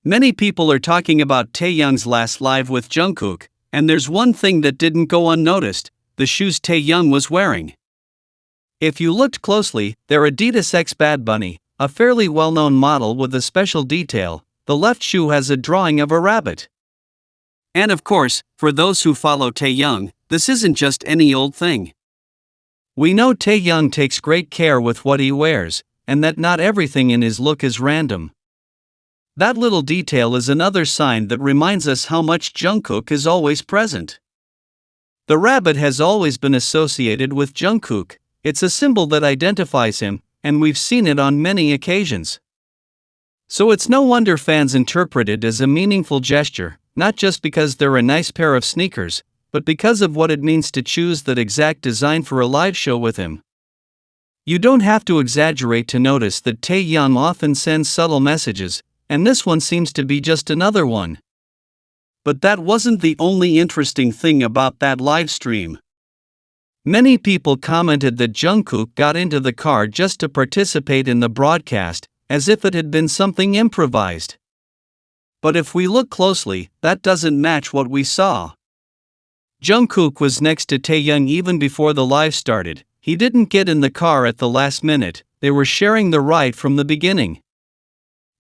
Many people are talking about Taehyung's last live with Jungkook, and there's one thing that didn't go unnoticed: the shoes Taehyung was wearing. If you looked closely, they're Adidas X Bad Bunny, a fairly well-known model with a special detail. The left shoe has a drawing of a rabbit. And of course, for those who follow Taehyung, this isn't just any old thing. We know Taehyung takes great care with what he wears, and that not everything in his look is random. That little detail is another sign that reminds us how much Jungkook is always present. The rabbit has always been associated with Jungkook. It's a symbol that identifies him, and we've seen it on many occasions. So it's no wonder fans interpret it as a meaningful gesture, not just because they're a nice pair of sneakers, but because of what it means to choose that exact design for a live show with him. You don't have to exaggerate to notice that Taehyung often sends subtle messages, and this one seems to be just another one. But that wasn't the only interesting thing about that live stream. Many people commented that Jungkook got into the car just to participate in the broadcast, as if it had been something improvised. But if we look closely, that doesn't match what we saw. Jungkook was next to Taehyung even before the live started. He didn't get in the car at the last minute. They were sharing the ride from the beginning.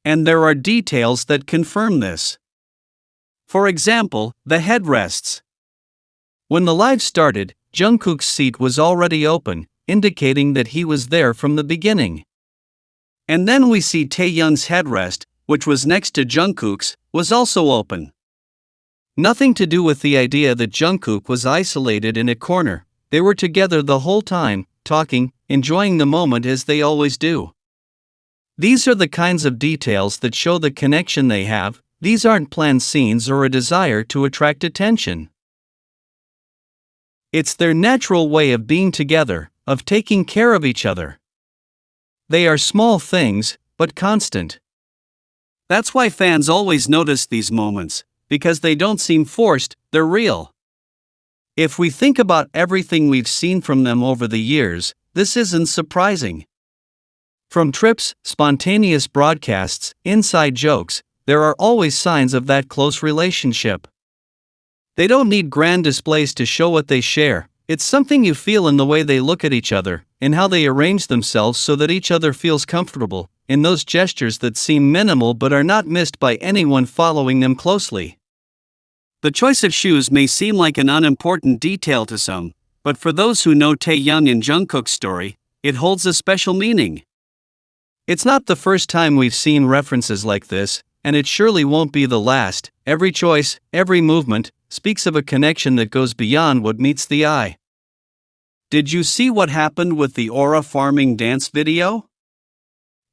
And there are details that confirm this. For example, the headrests. When the live started, Jungkook's seat was already open, indicating that he was there from the beginning. And then we see Taehyung's headrest, which was next to Jungkook's, was also open. Nothing to do with the idea that Jungkook was isolated in a corner. They were together the whole time, talking, enjoying the moment as they always do. These are the kinds of details that show the connection they have. These aren't planned scenes or a desire to attract attention. It's their natural way of being together, of taking care of each other. They are small things, but constant. That's why fans always notice these moments, because they don't seem forced, they're real. If we think about everything we've seen from them over the years, this isn't surprising. From trips, spontaneous broadcasts, inside jokes, there are always signs of that close relationship. They don't need grand displays to show what they share. It's something you feel in the way they look at each other, in how they arrange themselves so that each other feels comfortable, in those gestures that seem minimal but are not missed by anyone following them closely. The choice of shoes may seem like an unimportant detail to some, but for those who know Taehyung and Jungkook's story, it holds a special meaning. It's not the first time we've seen references like this, and it surely won't be the last. Every choice, every movement, speaks of a connection that goes beyond what meets the eye. Did you see what happened with the Aura farming dance video?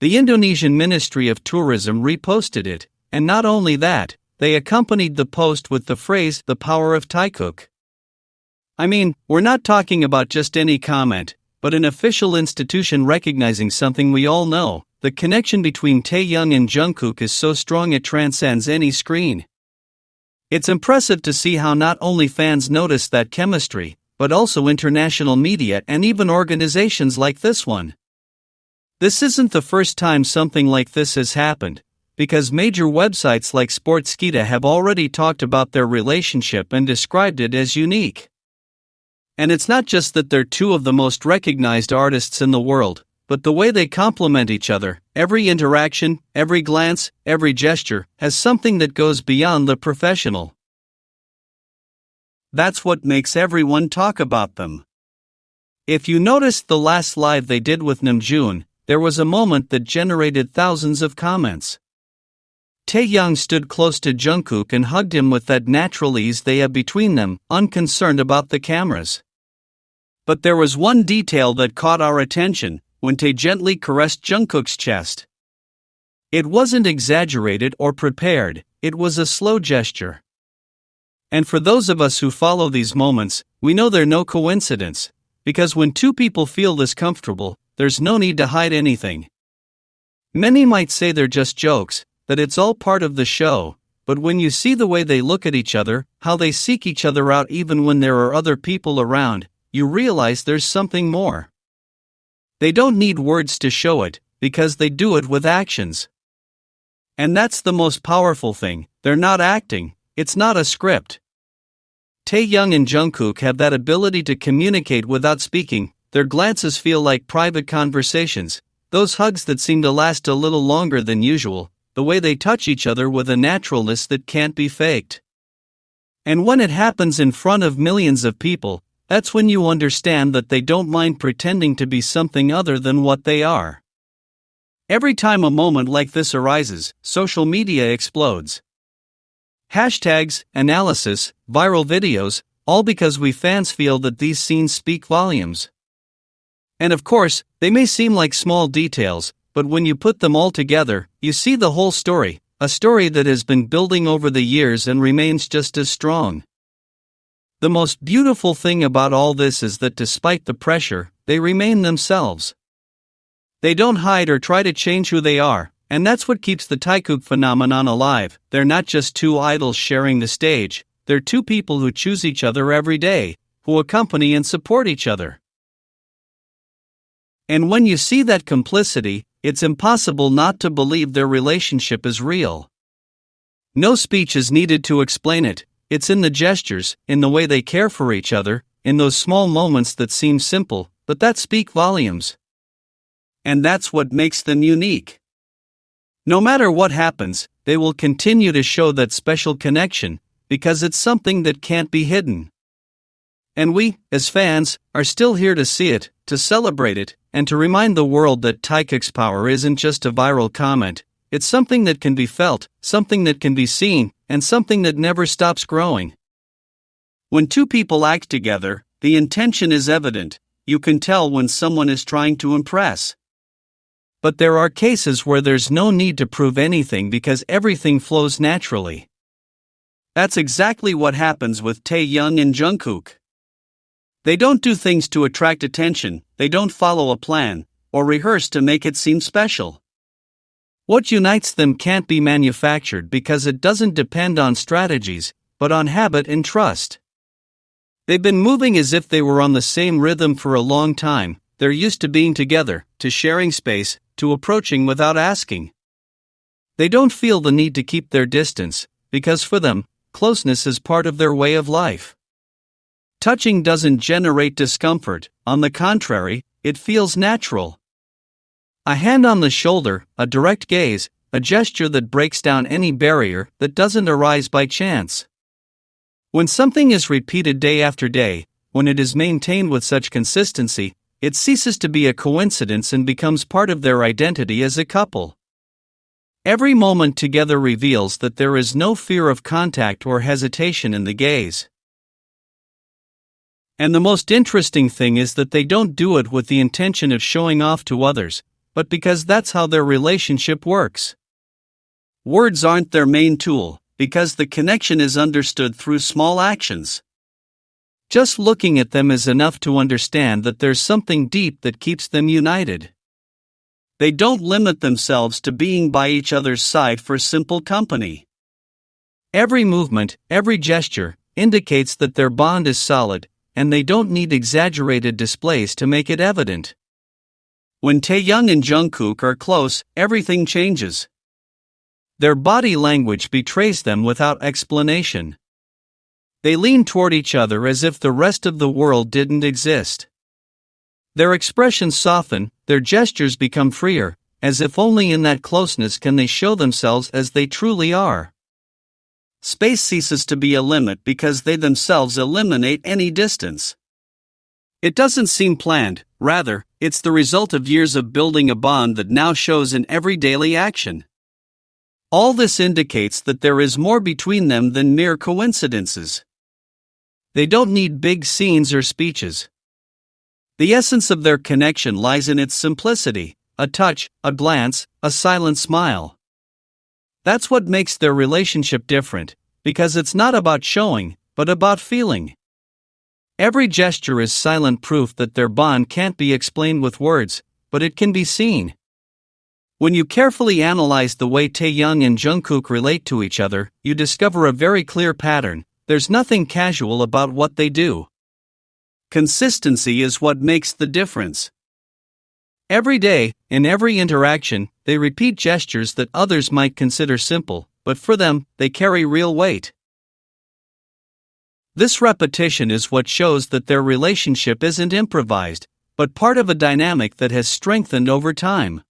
The Indonesian Ministry of Tourism reposted it, and not only that, they accompanied the post with the phrase, "the power of Taekook." I mean, we're not talking about just any comment, but an official institution recognizing something we all know. The connection between Taehyung and Jungkook is so strong it transcends any screen. It's impressive to see how not only fans notice that chemistry, but also international media and even organizations like this one. This isn't the first time something like this has happened, because major websites like Sportskita have already talked about their relationship and described it as unique. And it's not just that they're two of the most recognized artists in the world, but the way they complement each other. Every interaction, every glance, every gesture, has something that goes beyond the professional. That's what makes everyone talk about them. If you noticed the last live they did with Namjoon, there was a moment that generated thousands of comments. Taehyung stood close to Jungkook and hugged him with that natural ease they have between them, unconcerned about the cameras. But there was one detail that caught our attention, when Tae gently caressed Jungkook's chest. It wasn't exaggerated or prepared, it was a slow gesture. And for those of us who follow these moments, we know they're no coincidence, because when two people feel this comfortable, there's no need to hide anything. Many might say they're just jokes, that it's all part of the show, but when you see the way they look at each other, how they seek each other out even when there are other people around, you realize there's something more. They don't need words to show it, because they do it with actions. And that's the most powerful thing, they're not acting, it's not a script. Taehyung and Jungkook have that ability to communicate without speaking. Their glances feel like private conversations, those hugs that seem to last a little longer than usual, the way they touch each other with a naturalness that can't be faked. And when it happens in front of millions of people, that's when you understand that they don't mind pretending to be something other than what they are. Every time a moment like this arises, social media explodes. Hashtags, analysis, viral videos, all because we fans feel that these scenes speak volumes. And of course, they may seem like small details, but when you put them all together, you see the whole story, a story that has been building over the years and remains just as strong. The most beautiful thing about all this is that despite the pressure, they remain themselves. They don't hide or try to change who they are, and that's what keeps the Taekook phenomenon alive. They're not just two idols sharing the stage, they're two people who choose each other every day, who accompany and support each other. And when you see that complicity, it's impossible not to believe their relationship is real. No speech is needed to explain it, it's in the gestures, in the way they care for each other, in those small moments that seem simple, but that speak volumes. And that's what makes them unique. No matter what happens, they will continue to show that special connection, because it's something that can't be hidden. And we, as fans, are still here to see it, to celebrate it, and to remind the world that Taekook's power isn't just a viral comment, it's something that can be felt, something that can be seen, and something that never stops growing. When two people act together, the intention is evident, you can tell when someone is trying to impress. But there are cases where there's no need to prove anything because everything flows naturally. That's exactly what happens with Taehyung and Jungkook. They don't do things to attract attention, they don't follow a plan, or rehearse to make it seem special. What unites them can't be manufactured because it doesn't depend on strategies, but on habit and trust. They've been moving as if they were on the same rhythm for a long time, they're used to being together, to sharing space, to approaching without asking. They don't feel the need to keep their distance, because for them, closeness is part of their way of life. Touching doesn't generate discomfort, on the contrary, it feels natural. A hand on the shoulder, a direct gaze, a gesture that breaks down any barrier that doesn't arise by chance. When something is repeated day after day, when it is maintained with such consistency, it ceases to be a coincidence and becomes part of their identity as a couple. Every moment together reveals that there is no fear of contact or hesitation in the gaze. And the most interesting thing is that they don't do it with the intention of showing off to others, but because that's how their relationship works. Words aren't their main tool, because the connection is understood through small actions. Just looking at them is enough to understand that there's something deep that keeps them united. They don't limit themselves to being by each other's side for simple company. Every movement, every gesture, indicates that their bond is solid, and they don't need exaggerated displays to make it evident. When Taehyung and Jungkook are close, everything changes. Their body language betrays them without explanation. They lean toward each other as if the rest of the world didn't exist. Their expressions soften, their gestures become freer, as if only in that closeness can they show themselves as they truly are. Space ceases to be a limit because they themselves eliminate any distance. It doesn't seem planned, rather, it's the result of years of building a bond that now shows in every daily action. All this indicates that there is more between them than mere coincidences. They don't need big scenes or speeches. The essence of their connection lies in its simplicity, a touch, a glance, a silent smile. That's what makes their relationship different, because it's not about showing, but about feeling. Every gesture is silent proof that their bond can't be explained with words, but it can be seen. When you carefully analyze the way Taehyung and Jungkook relate to each other, you discover a very clear pattern. There's nothing casual about what they do. Consistency is what makes the difference. Every day, in every interaction, they repeat gestures that others might consider simple, but for them, they carry real weight. This repetition is what shows that their relationship isn't improvised, but part of a dynamic that has strengthened over time.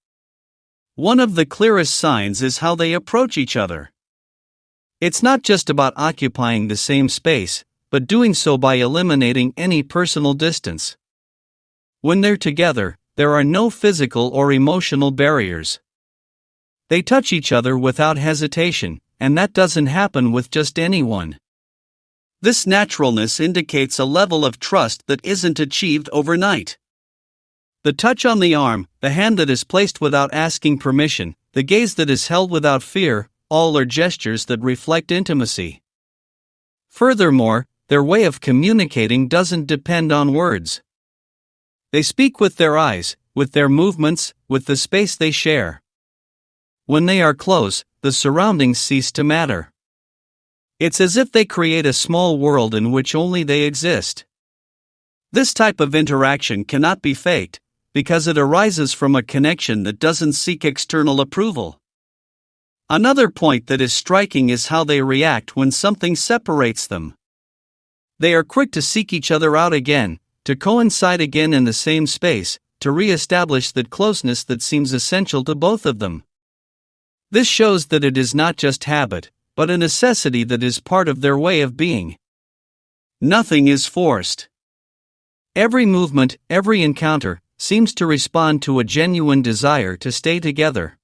One of the clearest signs is how they approach each other. It's not just about occupying the same space, but doing so by eliminating any personal distance. When they're together, there are no physical or emotional barriers. They touch each other without hesitation, and that doesn't happen with just anyone. This naturalness indicates a level of trust that isn't achieved overnight. The touch on the arm, the hand that is placed without asking permission, the gaze that is held without fear, all are gestures that reflect intimacy. Furthermore, their way of communicating doesn't depend on words. They speak with their eyes, with their movements, with the space they share. When they are close, the surroundings cease to matter. It's as if they create a small world in which only they exist. This type of interaction cannot be faked, because it arises from a connection that doesn't seek external approval. Another point that is striking is how they react when something separates them. They are quick to seek each other out again, to coincide again in the same space, to re-establish that closeness that seems essential to both of them. This shows that it is not just habit, but a necessity that is part of their way of being. Nothing is forced. Every movement, every encounter, seems to respond to a genuine desire to stay together.